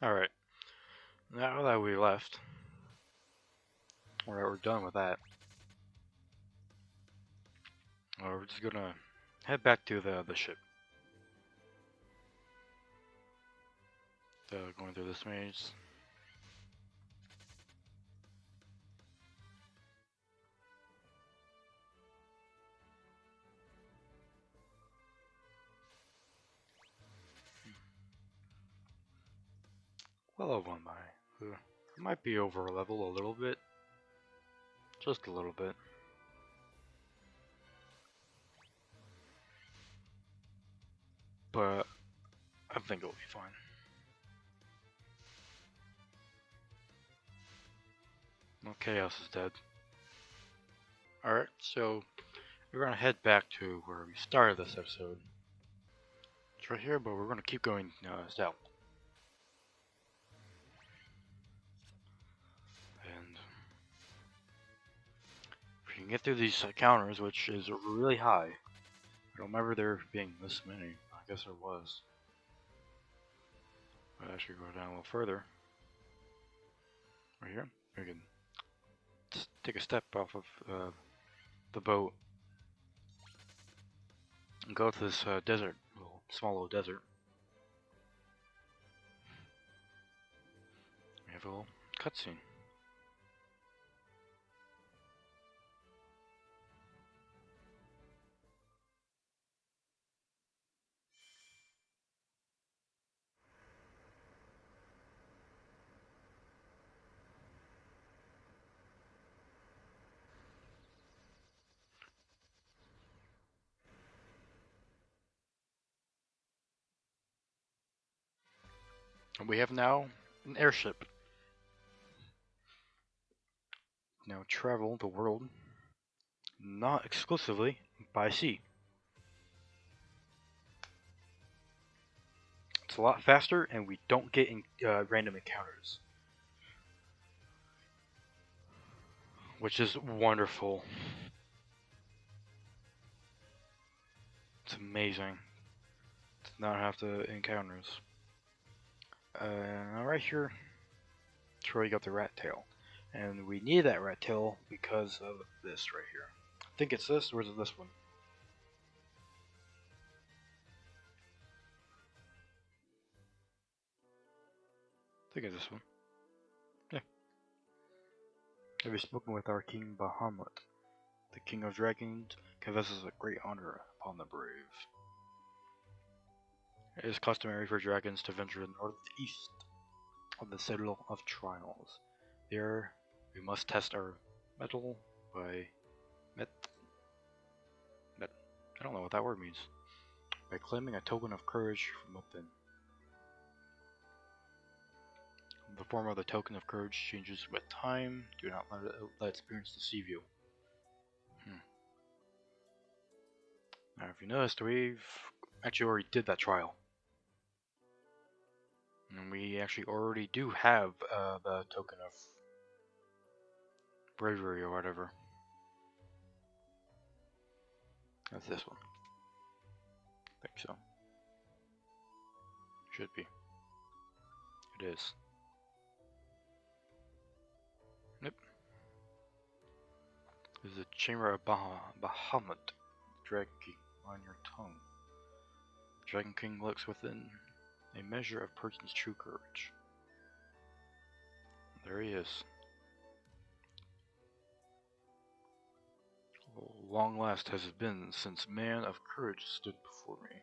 Alright, now that we left, we're done with that. We're just gonna head back to the ship. Going through this maze. Well over one by. Might be over level a little bit. Just a little bit. But I think it'll be fine. No, Chaos is dead. Alright, so we're gonna head back to where we started this episode. It's right here, but we're gonna keep going south. And if we can get through these counters, which is really high. I don't remember there being this many. I guess there was. But actually go down a little further. Right here. We can just take a step off of the boat and go to this desert, small little desert. We have a little cutscene. And we have now an airship. Now travel the world, not exclusively by sea. It's a lot faster, and we don't get random encounters, which is wonderful. It's amazing to not have the encounters. Now right here, that's where we got the rat tail, and we need that rat tail because of this right here. I think it's this, or is it this one? I think it's this one. Yeah. Have you spoken with our king Bahamut? The king of dragons confesses a great honor upon the brave. It is customary for dragons to venture northeast of the Citadel of Trials. There, we must test our mettle by I don't know what that word means. By claiming a token of courage from within. The form of the token of courage changes with time. Do not let experience deceive you. Now, if you noticed, we've actually already did that trial. And we actually already do have the token of bravery or whatever. That's this one. I think so. Should be. It is. Yep. This is the Chamber of Bahamut. Dragon King on your tongue. The Dragon King looks within a measure of person's true courage. There he is. Long last has it been since man of courage stood before me.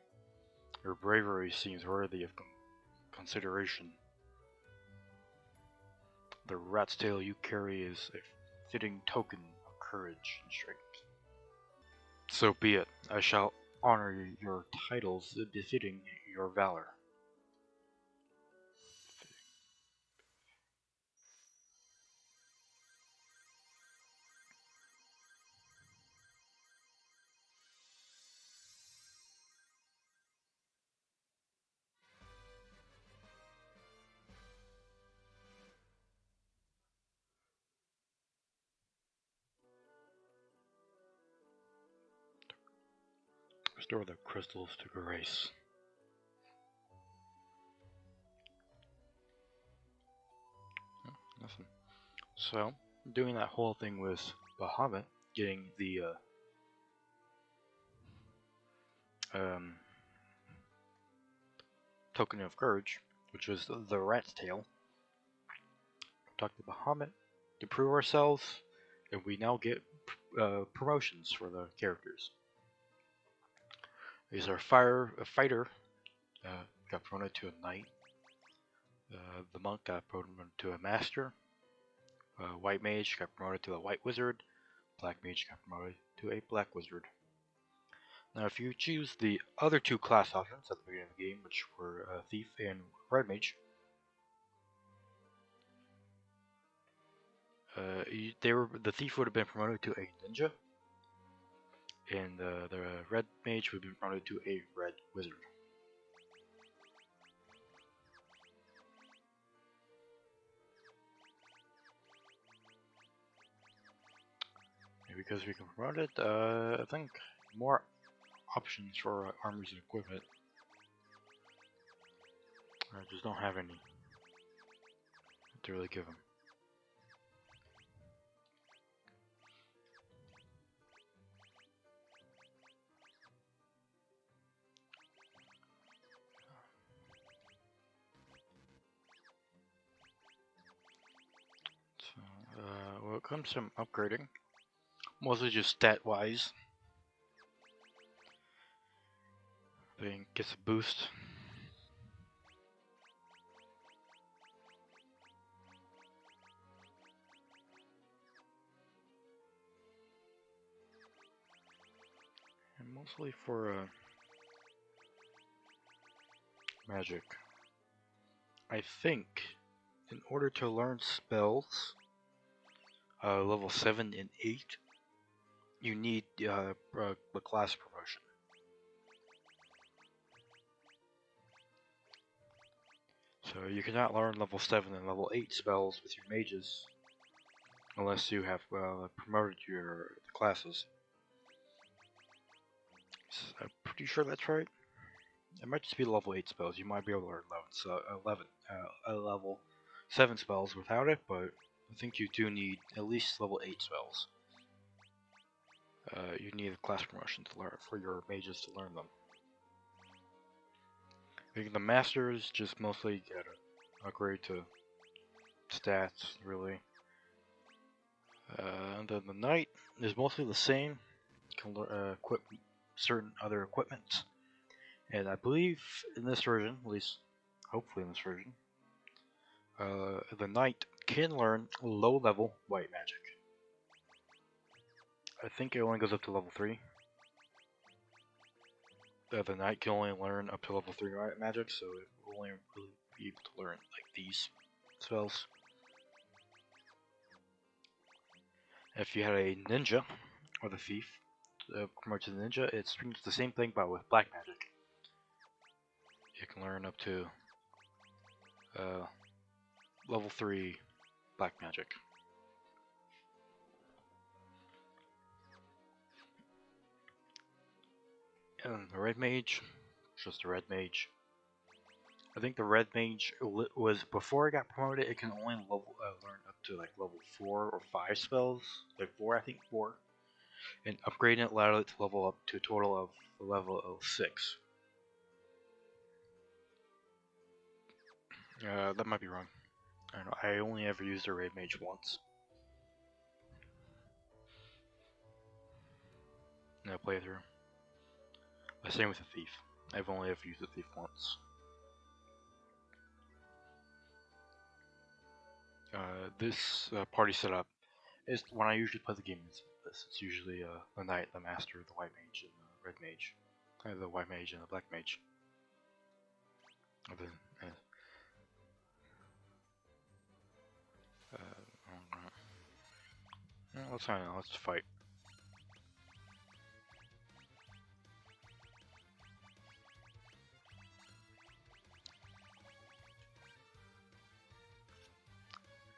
Your bravery seems worthy of consideration. The rat's tail you carry is a fitting token of courage and strength. So be it. I shall honor your titles befitting your valor. Restore the crystals to grace. Nothing. So, doing that whole thing with Bahamut, getting the token of courage, which was the rat's tail. Talk to Bahamut to prove ourselves, and we now get promotions for the characters. These are a fighter got promoted to a knight. The monk got promoted to a master. White mage got promoted to a white wizard. Black mage got promoted to a black wizard. Now, if you choose the other two class options at the beginning of the game, which were thief and red mage, the thief would have been promoted to a ninja, and the red mage would have been promoted to a red wizard. And because we can promote it, I think more options for armors and equipment. I just don't have any to really give them. So, well, it comes from upgrading, mostly just stat-wise. Thing gets a boost. And mostly for magic. I think in order to learn spells, level 7 and 8, you need the class promotion. So you cannot learn level 7 and level 8 spells with your mages unless you have promoted your classes. So I'm pretty sure that's right. It might just be level 8 spells. You might be able to learn level 7 spells without it, but I think you do need at least level 8 spells. You need a class promotion to learn for your mages to learn them. I think the masters just mostly get an upgrade to stats, really. And then the knight is mostly the same. You can equip certain other equipment. And I believe in this version, at least hopefully in this version, the knight can learn low-level white magic. I think it only goes up to level 3. The knight can only learn up to level 3 white magic, so it will only really be able to learn like these spells. If you had a ninja or the thief promoted to the ninja, it's pretty much the same thing but with black magic. You can learn up to level 3 black magic. And the red mage, just a red mage. I think the red mage was before it got promoted. It can only learn up to like level 4 or 5 spells, like 4, I think 4. And upgrading it allowed it to level up to a total of level 6. That might be wrong. I don't know. I only ever used a red mage once. In a playthrough. The same with the thief. I've only ever used the thief once. This party setup is when I usually play the game. It's usually the knight, the master, the white mage, and the red mage. The white mage and the black mage. Then, let's hang on. Let's fight.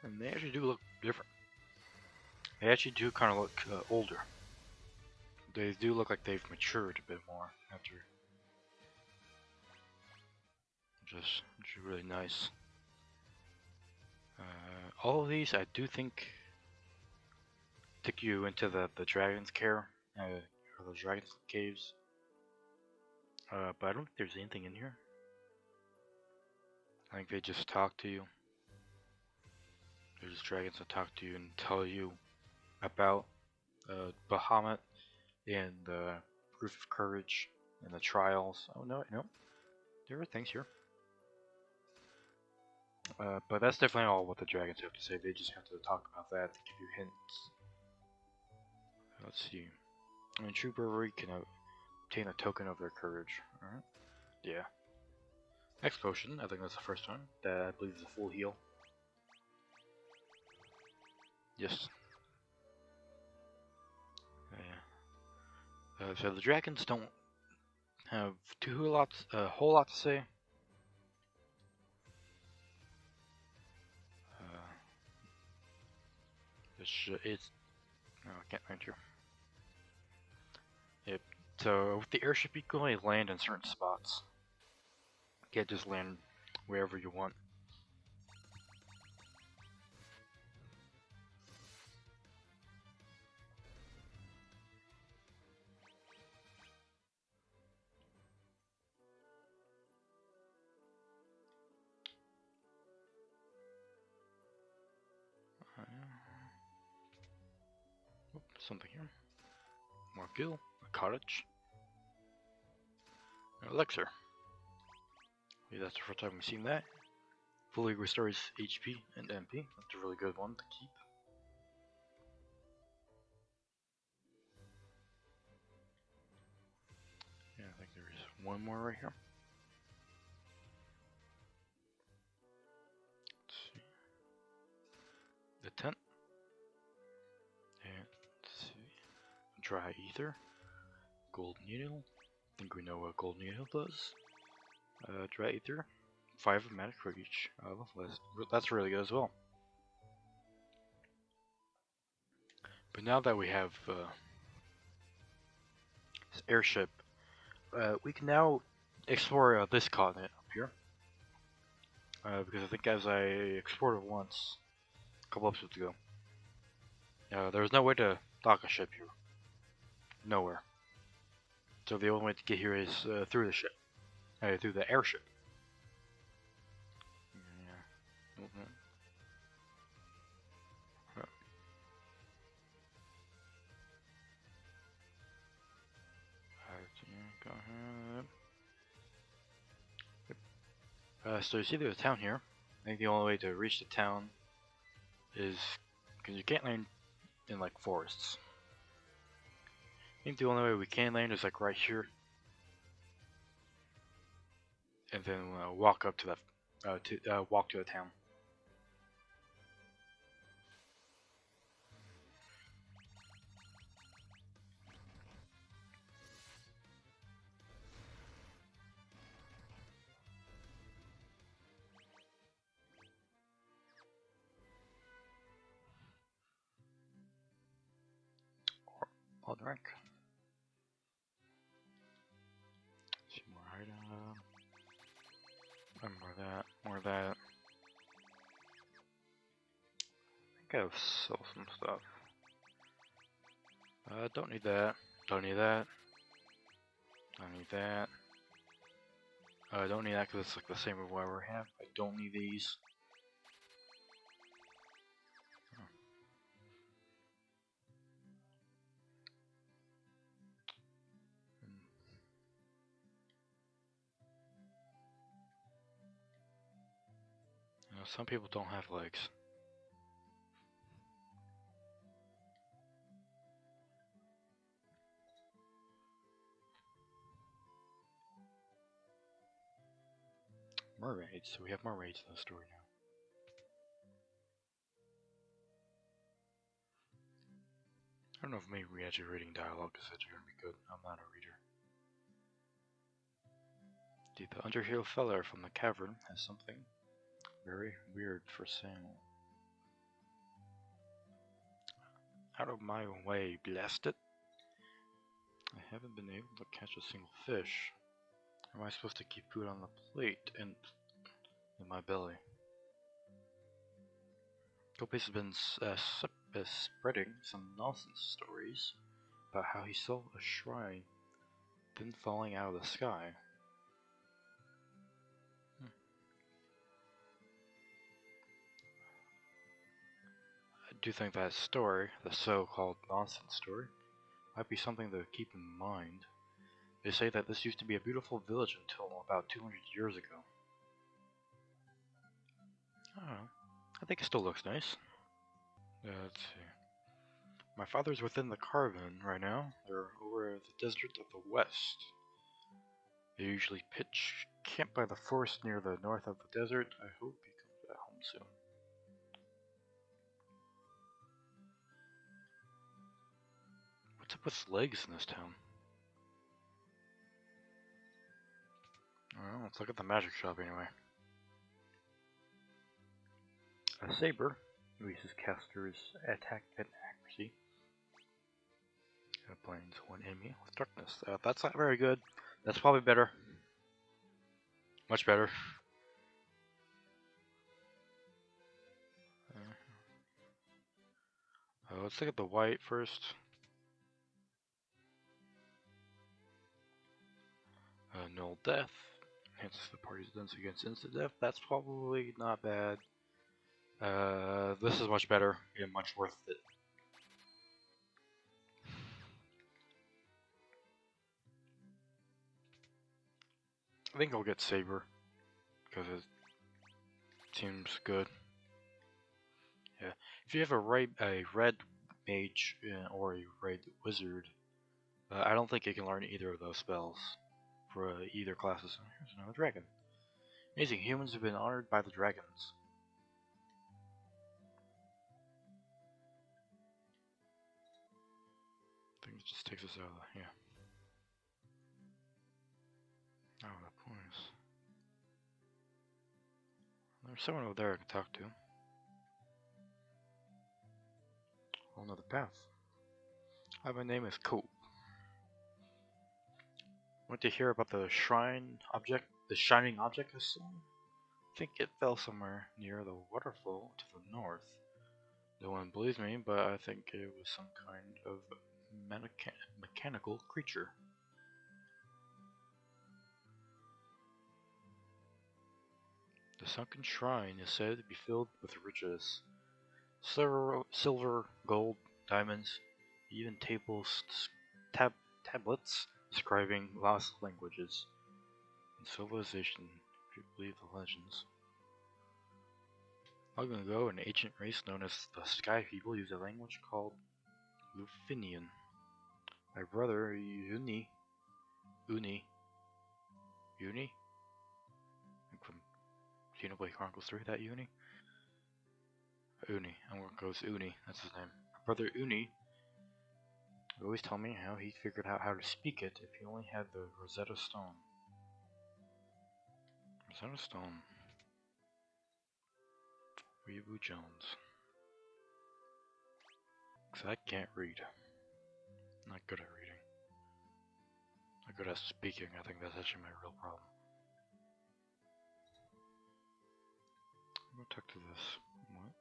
And they actually do look different. They actually do kind of look older. They do look like they've matured a bit more after. Which is really nice. all of these I do think take you into the dragon's care, or the dragon's caves. But I don't think there's anything in here. I think they just talk to you. There's dragons that talk to you and tell you about Bahamut and the proof of courage and the trials. Oh no, there are things here. But that's definitely all what the dragons have to say. They just have to talk about that to give you hints. Let's see. In true bravery can obtain a token of their courage. Alright. Yeah. Next potion, I think that's the first one. That I believe is a full heal. Yes. Yeah. So the dragons don't have a whole lot to say. It's no, I can't enter. Yep. So with the airship, you can only land in certain spots. You can't just land wherever you want. Something here. More gil, a cottage, an elixir. Yeah, that's the first time we've seen that. Fully restores HP and MP. That's a really good one to keep. Yeah, I think there is one more right here. Let's see. The tent. And let's see. Dry ether. Gold needle. I think we know what gold needle does. Dry ether. 5 of magic for each. That's really good as well. But now that we have this airship, we can now explore this continent up here. Because I think as I explored it once, a couple episodes ago, there was no way to dock a ship here. Nowhere. So the only way to get here is through the ship. Through the airship. Yeah. Mm-hmm. So you see there's a town here. I think the only way to reach the town is because you can't land in like forests. I think the only way we can land is like right here, and then walk up to the walk to the town. I'll drink. See more item. More of that. More of that. I think I'll sell some stuff. Don't need that. Don't need that. Don't need that. I don't need that because it's like the same as what we have. I don't need these. You know, some people don't have legs. Mermaids. So we have mermaids in the story now. I don't know if maybe actually reading dialogue is actually going to be good. I'm not a reader. The underhill feller from the cavern has something very weird for sale. Out of my way, blast it. I haven't been able to catch a single fish. Am I supposed to keep food on the plate and in my belly? Kobe's has been spreading some nonsense stories about how he saw a shrine then falling out of the sky. I do think that story, the so-called nonsense story, might be something to keep in mind. They say that this used to be a beautiful village until about 200 years ago. I don't know. I think it still looks nice. Let's see. My father's within the caravan right now. They're over the desert of the west. They usually pitch camp by the forest near the north of the desert. I hope he comes back home soon. What's up with legs in this town? Well, let's look at the magic shop anyway. A saber increases caster's attack and accuracy. Blinds one enemy with darkness. That's not very good. That's probably better. Much better. Let's look at the white first. Null death. Enhances the party's defense against instant death. That's probably not bad. This is much better and much worth it. I think I'll get Saber because it seems good. Yeah, if you have a red mage or a red wizard, I don't think you can learn either of those spells for either classes. Here's another dragon. Amazing, humans have been honored by the dragons. I think it just takes us out of the, yeah. Oh, that points. There's someone over there I can talk to. Whole another path. Hi, my name is Cope. Want to hear about the shrine object, the shining object I saw? I think it fell somewhere near the waterfall to the north. No one believes me, but I think it was some kind of mechanical creature. The sunken shrine is said to be filled with riches. Silver, gold, diamonds, even tablets describing lost languages and civilization, if you believe the legends. Long ago, an ancient race known as the Sky People used a language called Lufinian. My brother, Uni, from Xenoblade Chronicles 3, that Uni? Uni, I'm gonna go with Uni, that's his name. My brother Uni would always tell me how he figured out how to speak it if he only had the Rosetta Stone. Rosetta Stone. Weeaboo Jones. Because I can't read. Not good at reading. Not good at speaking. I think that's actually my real problem. I'm gonna talk to this. What?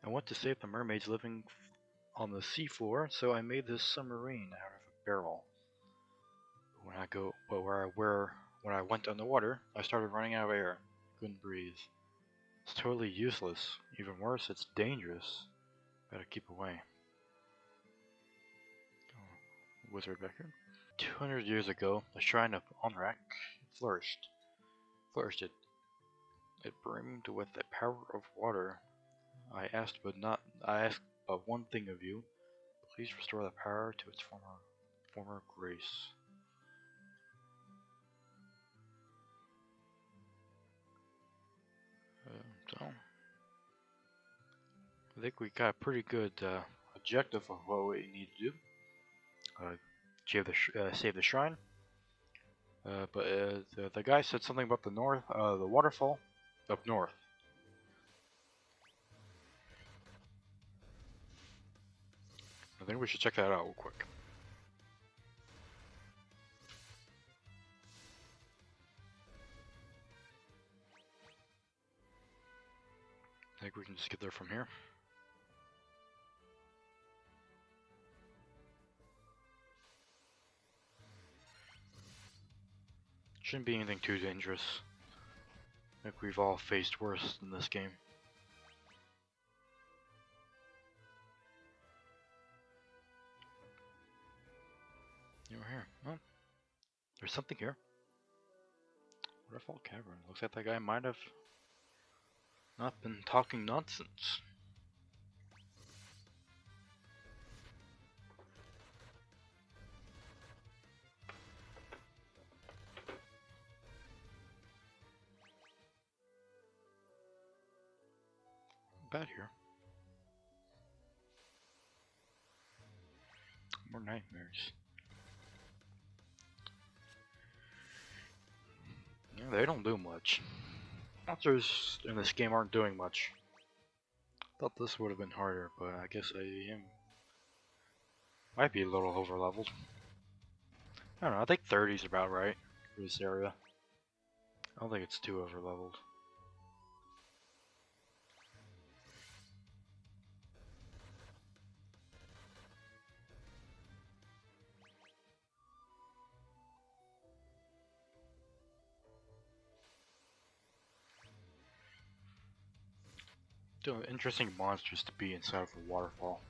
I want to save the mermaids living on the seafloor, so I made this submarine out of a barrel. When I went underwater, I started running out of air. Couldn't breathe. It's totally useless. Even worse, it's dangerous. Better keep away. Oh, wizard back here. 200 years ago, the shrine of Onrak flourished. It brimmed with the power of water. I asked but one thing of you. Please restore the power to its former grace. So, I think we got a pretty good objective of what we need to do. Save the shrine. But the guy said something about the waterfall up north. I think we should check that out real quick. think we can just get there from here. Shouldn't be anything too dangerous. I think we've all faced worse in this game. Over here. Well, there's something here. Waterfall Cavern. Looks like that guy might have not been talking nonsense. Bad here. More nightmares. Yeah, they don't do much. Monsters in this game aren't doing much. Thought this would have been harder, but I guess I am. Might be a little over leveled. I don't know, I think 30 is about right for this area. I don't think it's too over leveled. Still interesting monsters to be inside of a waterfall.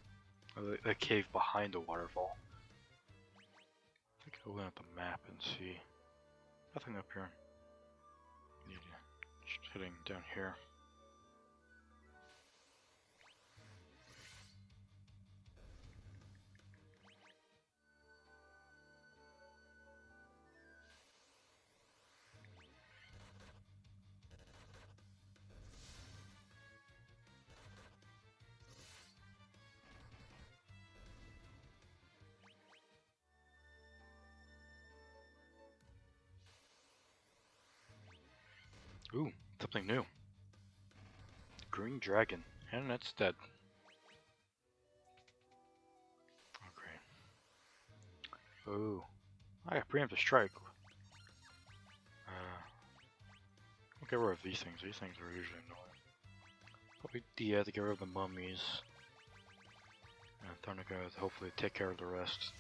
A cave behind a waterfall. I think I'll open up the map and see. Nothing up here. Yeah, just heading down here. Ooh, something new. Green dragon, and it's dead. Okay. Ooh, I got preemptive strike. I'll get rid of these things. These things are usually annoying. Probably Dia to get rid of the mummies. And Thunderguard to hopefully take care of the rest.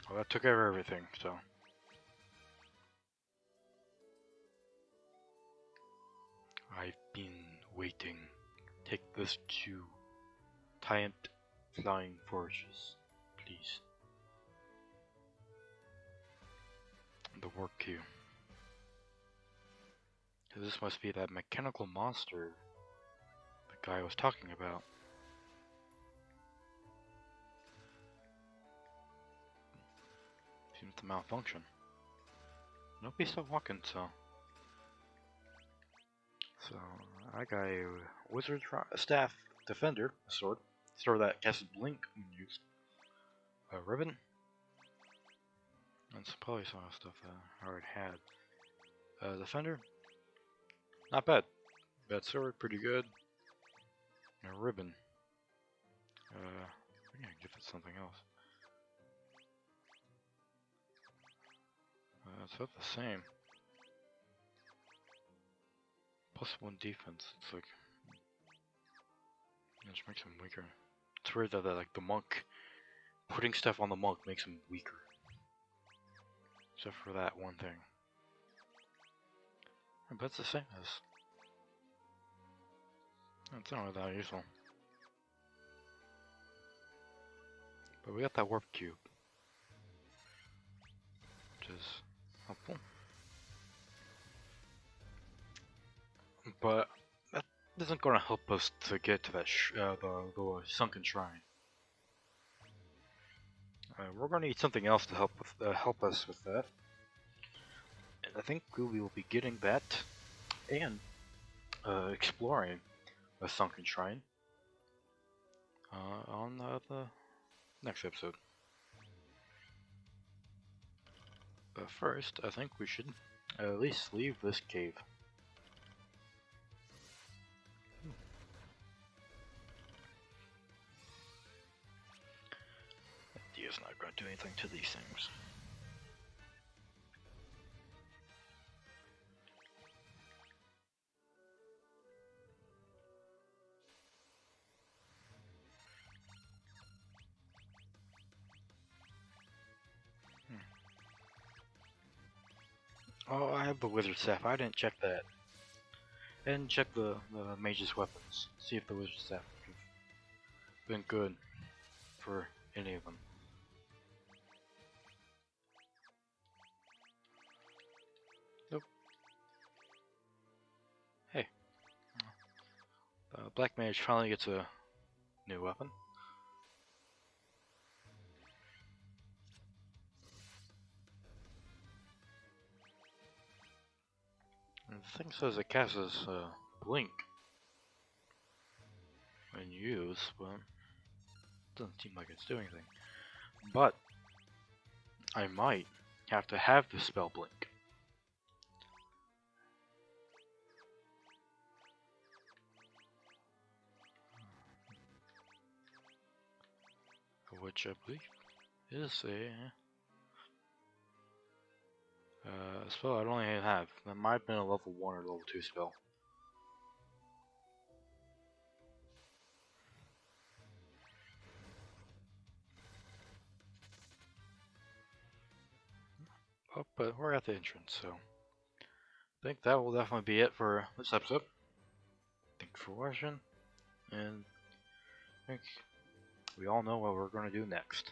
Well, that took care of everything, so. I've been waiting. Take this to Giant Flying Forges, please. The work queue. This must be that mechanical monster the guy was talking about. Seems to malfunction. Nobody's still walking, so. So, I got a wizard staff defender, a sword that casts blink when used. A ribbon. And probably some other stuff that I already had. Defender. Not bad. Bad sword, pretty good. And a ribbon. I think I can give it something else. It's about the same. +1 defense. It's like it just makes him weaker. It's weird that like the monk putting stuff on the monk makes him weaker. Except for that one thing. But it's the same as. It's not really that useful. But we got that warp cube, which is helpful. But that isn't going to help us to get to that the sunken shrine. We're going to need something else to help us with that. And I think we will be getting that and exploring a sunken shrine on the next episode. But first, I think we should at least leave this cave. Dia's not going to do anything to these things. Oh, I have the wizard staff. I didn't check that. And check the mage's weapons. See if the wizard staff have been good for any of them. Nope. Hey, Black Mage finally gets a new weapon. And the thing says it casts blink when used, but doesn't seem like it's doing anything. But I might have to have the spell blink. Which I believe is a spell I don't even have. That might have been a level 1 or level 2 spell. Oh, but we're at the entrance, so I think that will definitely be it for this episode. Thank you for watching, and I think we all know what we're going to do next.